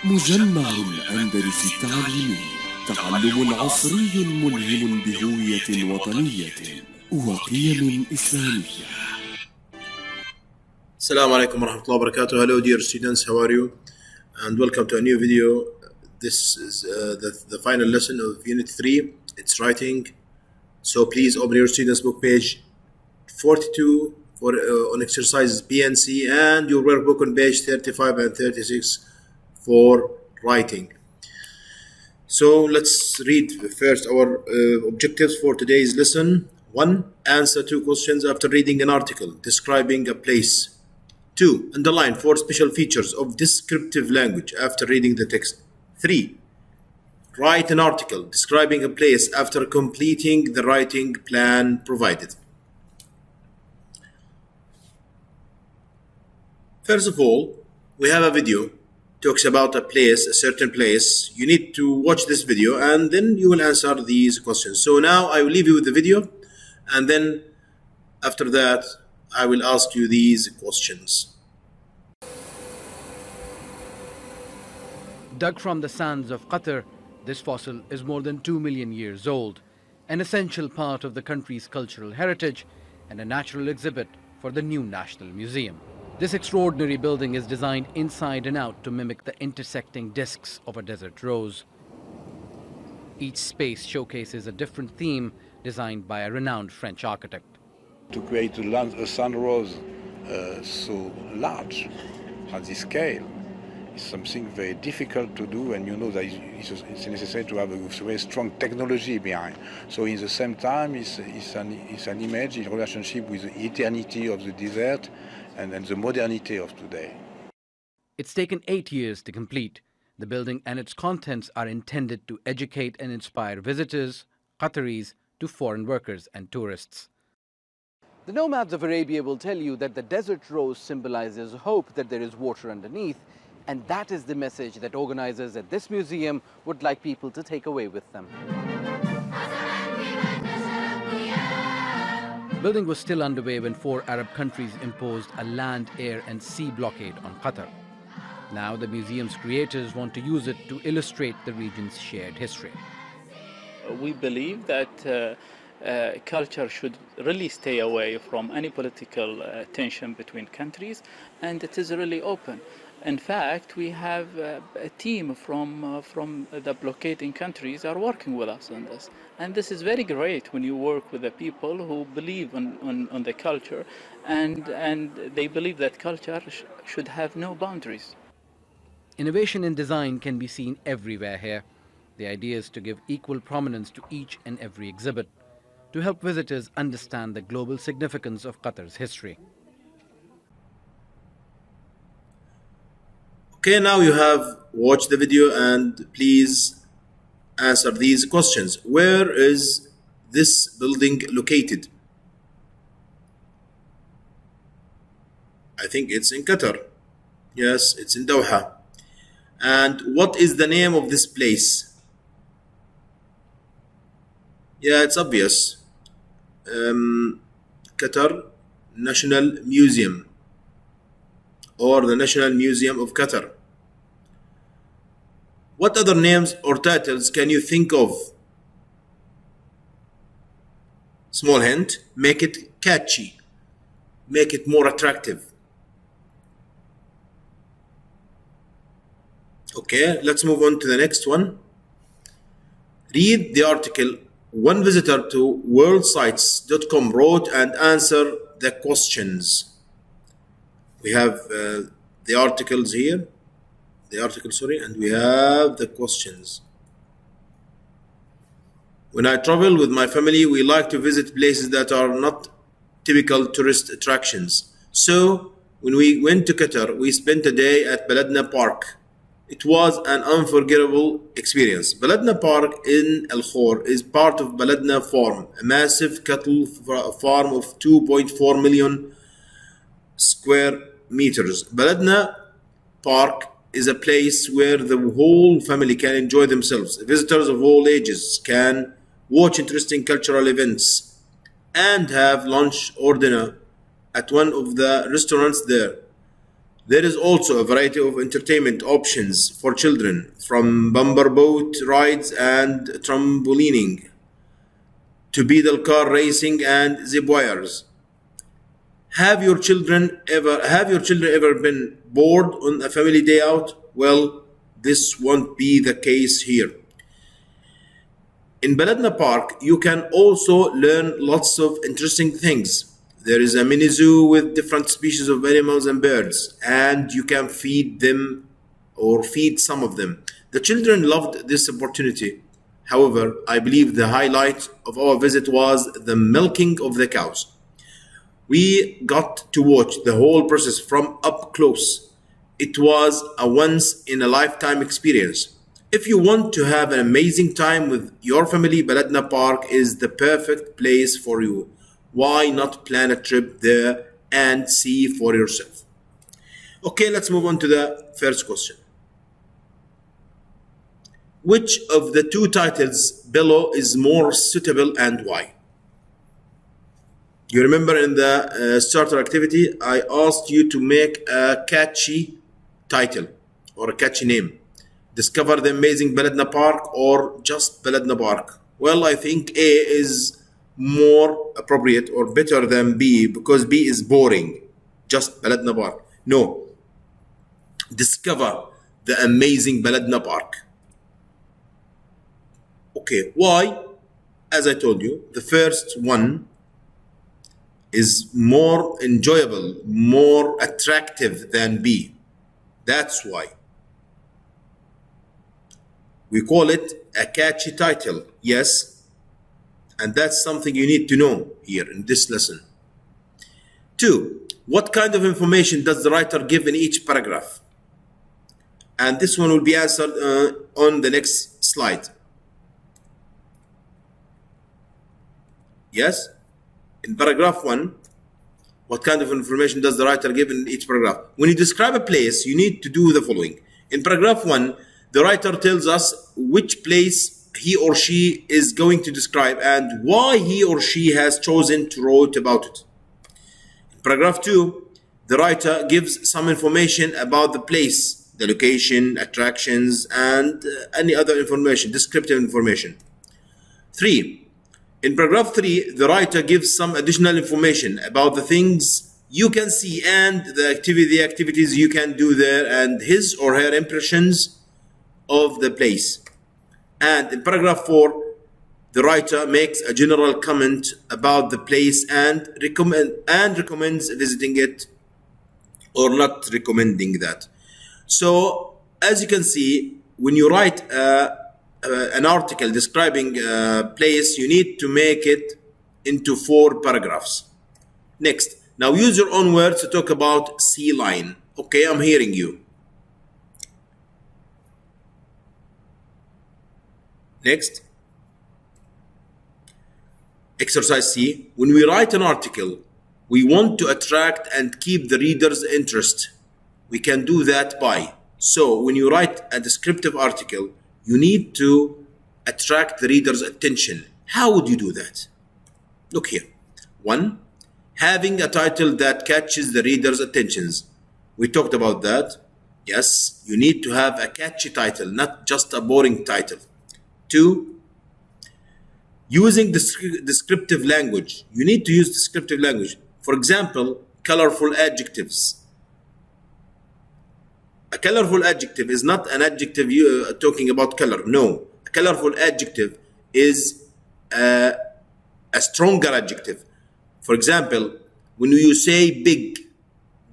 مجمع الأندلس التعليمي، تعلم عصري ملهم بهوية وطنية وقيم إسلامية. Assalamu alaikum warahmatullahi wabarakatuh. Hello dear students, how are you? And welcome to a new video. This is the final lesson of Unit 3. It's writing. So please open your students book page 42 for on exercises B and C, and your workbook on page 35 and 36 for writing. So let's read first our objectives for today's lesson. 1. Answer 2 questions after reading an article describing a place. 2. Underline 4 special features of descriptive language after reading the text. 3. Write an article describing a place after completing the writing plan provided. First of all, we have a video talks about a place, a certain place. You need to watch this video and then you will answer these questions. So now I will leave you with the video, and then after that I will ask you these questions. Dug from the sands of Qatar, this fossil is more than 2 million years old, an essential part of the country's cultural heritage and a natural exhibit for the new National Museum. This extraordinary building is designed inside and out to mimic the intersecting discs of a desert rose. Each space showcases a different theme designed by a renowned French architect. To create a sun rose so large at this scale is something very difficult to do, and you know that it's necessary to have a very strong technology behind. So in the same time, it's an image in relationship with the eternity of the desert and the modernity of today. It's taken 8 years to complete. The building and its contents are intended to educate and inspire visitors, Qataris, to foreign workers and tourists. The nomads of Arabia will tell you that the desert rose symbolizes hope that there is water underneath, and that is the message that organizers at this museum would like people to take away with them. Building was still underway when 4 Arab countries imposed a land, air and sea blockade on Qatar. Now the museum's creators want to use it to illustrate the region's shared history. We believe that culture should really stay away from any political tension between countries, and it is really open. In fact, we have a team from the blockading countries are working with us on this. And this is very great when you work with the people who believe on the culture, and they believe that culture should have no boundaries. Innovation in design can be seen everywhere here. The idea is to give equal prominence to each and every exhibit, to help visitors understand the global significance of Qatar's history. Okay, now you have watched the video, and please answer these questions. Where is this building located? I think it's in Qatar. Yes, it's in Doha. And what is the name of this place? Yeah, it's obvious. Qatar National Museum, or the National Museum of Qatar. What other names or titles can you think of? Small hint, make it catchy, make it more attractive. Okay, let's move on to the next one. Read the article one visitor to worldsites.com wrote and answer the questions. We have the articles here, and we have the questions. When I travel with my family, we like to visit places that are not typical tourist attractions. So when we went to Qatar, we spent a day at Baladna Park. It was an unforgettable experience. Baladna Park in Al Khor is part of Baladna Farm, a massive cattle farm of 2.4 million square meters. Baladna Park is a place where the whole family can enjoy themselves. Visitors of all ages can watch interesting cultural events and have lunch or dinner at one of the restaurants there. There is also a variety of entertainment options for children, from bumper boat rides and trampolining to pedal car racing and zip wires. Have your children ever been bored on a family day out? Well, this won't be the case here. In Baladna Park, you can also learn lots of interesting things. There is a mini zoo with different species of animals and birds, and you can feed them or feed some of them. The children loved this opportunity. However, I believe the highlight of our visit was the milking of the cows. We got to watch the whole process from up close. It was a once-in-a-lifetime experience. If you want to have an amazing time with your family, Baladna Park is the perfect place for you. Why not plan a trip there and see for yourself? Okay, let's move on to the first question. Which of the two titles below is more suitable and why? You remember in the starter activity, I asked you to make a catchy title or a catchy name. Discover the amazing Baladna Park or just Baladna Park. Well, I think A is more appropriate or better than B, because B is boring. Just Baladna Park. No. Discover the amazing Baladna Park. Okay, why? As I told you, the first one is more enjoyable, more attractive than B. That's why. We call it a catchy title, yes, and that's something you need to know here in this lesson. 2. What kind of information does the writer give in each paragraph? And this one will be answered on the next slide. Yes? In paragraph 1, what kind of information does the writer give in each paragraph? When you describe a place, you need to do the following. In paragraph 1, the writer tells us which place he or she is going to describe and why he or she has chosen to write about it. In paragraph 2, the writer gives some information about the place, the location, attractions, and any other information, descriptive information. 3. In paragraph 3, the writer gives some additional information about the things you can see and the activities you can do there and his or her impressions of the place. And in paragraph 4, the writer makes a general comment about the place and recommends visiting it or not recommending that. So, as you can see, when you write an article describing a place, you need to make it into 4 paragraphs. Next, now use your own words to talk about C line. Okay, I'm hearing you. Next, exercise C. When we write an article, we want to attract and keep the reader's interest. We can do that by. So, when you write a descriptive article, you need to attract the reader's attention. How would you do that? Look here. 1. Having a title that catches the reader's attentions. We talked about that. Yes, you need to have a catchy title, not just a boring title. 2. Using descriptive language. You need to use descriptive language. For example, colorful adjectives. A colorful adjective is not an adjective talking about color. No. A colorful adjective is a stronger adjective. For example, when you say big,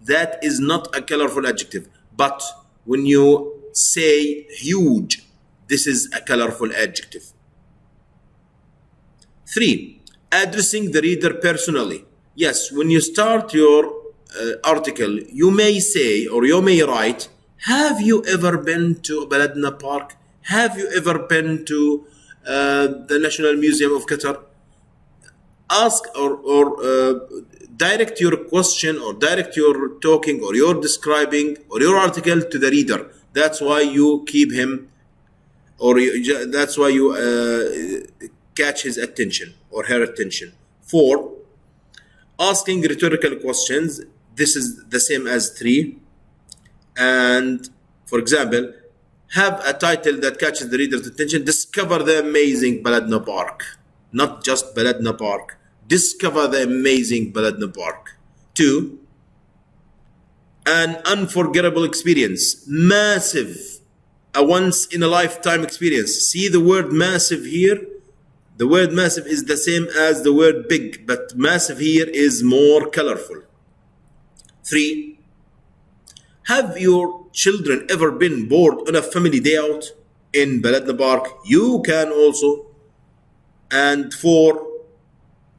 that is not a colorful adjective. But when you say huge, this is a colorful adjective. 3. Addressing the reader personally. Yes, when you start your article, you may say or you may write, have you ever been to Baladna Park? Have you ever been to the National Museum of Qatar? Ask or direct your question or direct your talking or your describing or your article to the reader. That's why you keep him or that's why you catch his attention or her attention. 4. Asking rhetorical questions. This is the same as 3. And for example, have a title that catches the reader's attention. Discover the amazing Baladna Park. Not just Baladna Park. Discover the amazing Baladna Park. 2. An unforgettable experience. Massive. A once in a lifetime experience. See the word massive here? The word massive is the same as the word big, but massive here is more colorful. 3. Have your children ever been bored on a family day out in Baladna Park? You can also. And 4.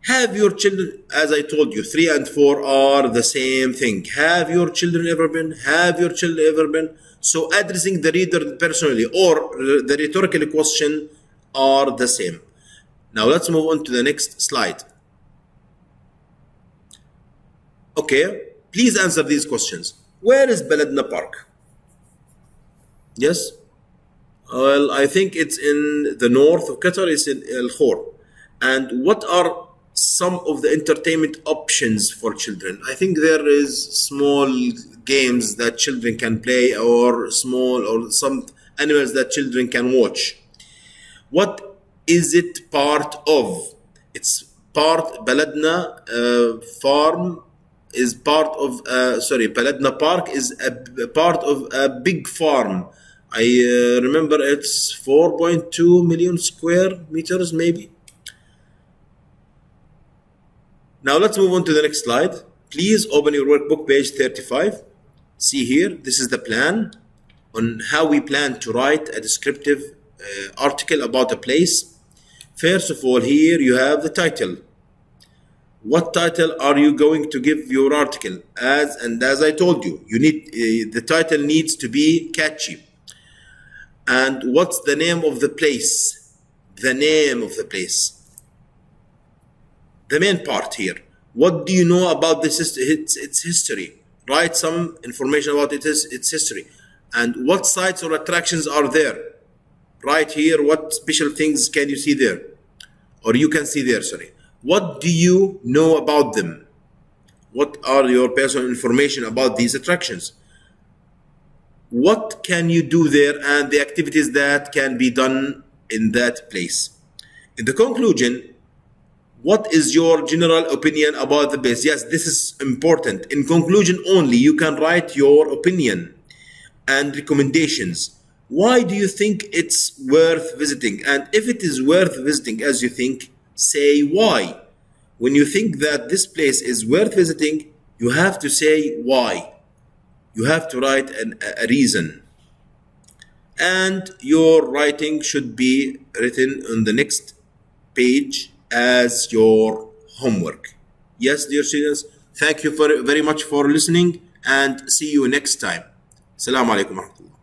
Have your children, as I told you, 3 and 4 are the same thing. Have your children ever been? Have your children ever been? So addressing the reader personally or the rhetorical question are the same. Now let's move on to the next slide. Okay, please answer these questions. Where is Baladna Park? Yes? Well, I think it's in the north of Qatar. It's in Al Khor. And what are some of the entertainment options for children? I think there is small games that children can play, or some animals that children can watch. What is it part of? It's part, Baladna farm is part of, Baladna Park is a part of a big farm. I remember it's 4.2 million square meters maybe. Now let's move on to the next slide. Please open your workbook, page 35. See here, this is the plan on how we plan to write a descriptive article about a place. First of all, here you have the title. What title are you going to give your article? As I told you, the title needs to be catchy. And what's the name of the place? The name of the place. The main part here. What do you know about its history? Write some information about its history. And what sites or attractions are there? Right here, what special things can you see there? Or you can see there, sorry. What do you know about them? What are your personal information about these attractions? What can you do there and the activities that can be done in that place? In the conclusion, what is your general opinion about the place? Yes, this is important. In conclusion only, you can write your opinion and recommendations. Why do you think it's worth visiting? And if it is worth visiting as you think, say why. When you think that this place is worth visiting, you have to say why. You have to write a reason. And your writing should be written on the next page as your homework. Yes, dear students, thank you very much for listening, and see you next time. Assalamu alaikum wa rahmatullah.